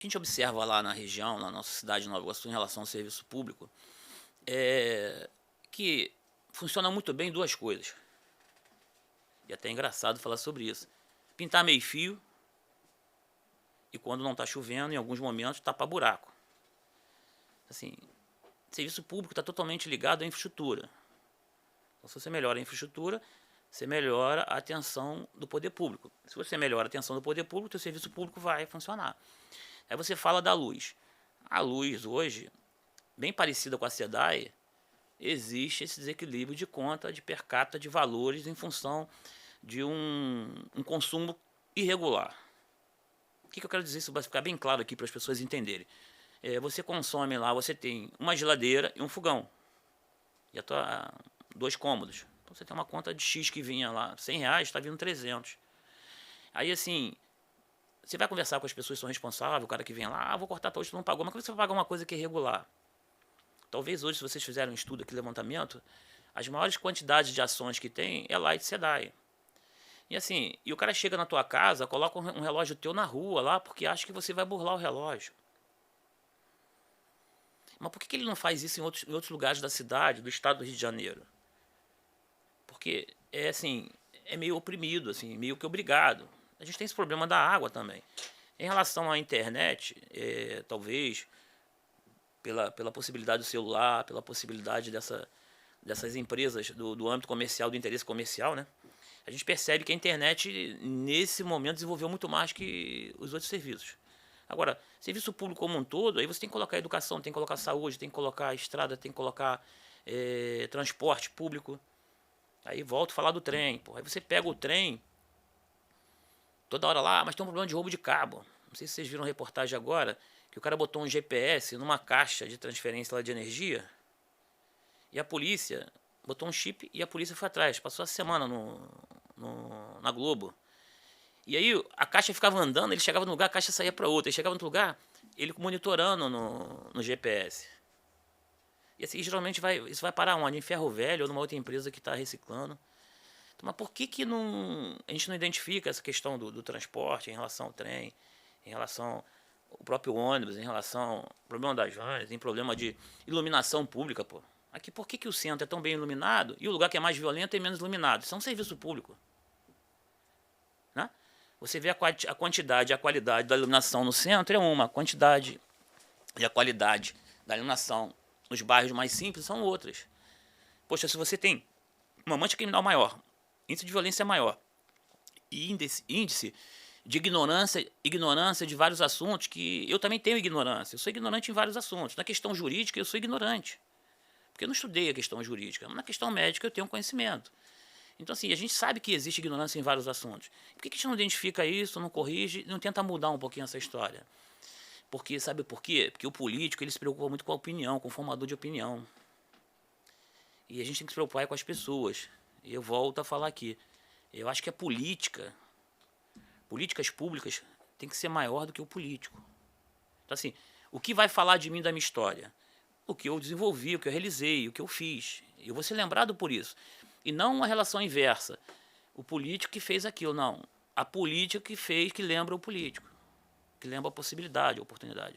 A gente observa lá na região, na nossa cidade de Nova Iguaçu, em relação ao serviço público, que funciona muito bem duas coisas. E até é engraçado falar sobre isso. Pintar meio-fio e quando não está chovendo, em alguns momentos, tapar buraco. Assim, serviço público está totalmente ligado à infraestrutura. Então, se você melhora a infraestrutura, você melhora a atenção do poder público. Se você melhora a atenção do poder público, o seu serviço público vai funcionar. Aí você fala da luz. A luz hoje, bem parecida com a SEDAI, existe esse desequilíbrio de conta, de per capita, de valores em função de um consumo irregular. O que eu quero dizer? Isso vai ficar bem claro aqui para as pessoas entenderem. Você consome lá, você tem uma geladeira e um fogão. E dois cômodos. Então você tem uma conta de X que vinha lá, R$ 100, está vindo 300. Aí assim, você vai conversar com as pessoas que são responsáveis, o cara que vem lá, vou cortar hoje, tu não pagou, mas como você vai pagar uma coisa que é irregular? Talvez hoje, se vocês fizerem um estudo aqui, levantamento, as maiores quantidades de ações que tem é Light SEDAI. E assim, e o cara chega na tua casa, coloca um relógio teu na rua lá, porque acha que você vai burlar o relógio. Mas por que ele não faz isso em outros lugares da cidade, do estado do Rio de Janeiro? Porque é assim, é meio oprimido, assim, meio que obrigado. A gente tem esse problema da água também. Em relação à internet, talvez pela possibilidade do celular, pela possibilidade dessas empresas do âmbito comercial, do interesse comercial, né? A gente percebe que a internet, nesse momento, desenvolveu muito mais que os outros serviços. Agora, serviço público como um todo, aí você tem que colocar educação, tem que colocar saúde, tem que colocar estrada, tem que colocar transporte público. Aí volto a falar do trem. Pô. Aí você pega o trem, toda hora lá, mas tem um problema de roubo de cabo. Não sei se vocês viram a reportagem agora, que o cara botou um GPS numa caixa de transferência lá de energia, e a polícia botou um chip e a polícia foi atrás. Passou a semana na Globo. E aí a caixa ficava andando, ele chegava no lugar, a caixa saía para outro. Ele chegava no lugar, ele monitorando no GPS. E assim, geralmente isso vai parar onde? Em Ferro Velho ou numa outra empresa que está reciclando. Então, mas por que a gente não identifica essa questão do transporte em relação ao trem, em relação ao próprio ônibus, em relação ao problema das vans, em problema de iluminação pública, pô? Aqui, por que o centro é tão bem iluminado e o lugar que é mais violento é menos iluminado? Isso é um serviço público. Né? Você vê a quantidade e a qualidade da iluminação no centro é uma, a quantidade e a qualidade da iluminação nos bairros mais simples são outras. Poxa, se você tem uma mancha criminal maior, índice de violência maior e índice de ignorância de vários assuntos, que eu também tenho ignorância. Eu sou ignorante em vários assuntos. Na questão jurídica, eu sou ignorante. Porque eu não estudei a questão jurídica. Mas na questão médica, eu tenho conhecimento. Então, assim, a gente sabe que existe ignorância em vários assuntos. Por que a gente não identifica isso, não corrige, não tenta mudar um pouquinho essa história? Porque, sabe por quê? Porque o político, ele se preocupa muito com a opinião, com o formador de opinião. E a gente tem que se preocupar com as pessoas. E eu volto a falar aqui. Eu acho que a políticas públicas, tem que ser maior do que o político. Então, assim, o que vai falar de mim, da minha história? O que eu desenvolvi, o que eu realizei, o que eu fiz. Eu vou ser lembrado por isso. E não uma relação inversa. O político que fez aquilo, não. A política que fez, que lembra o político. Que lembra a possibilidade, a oportunidade.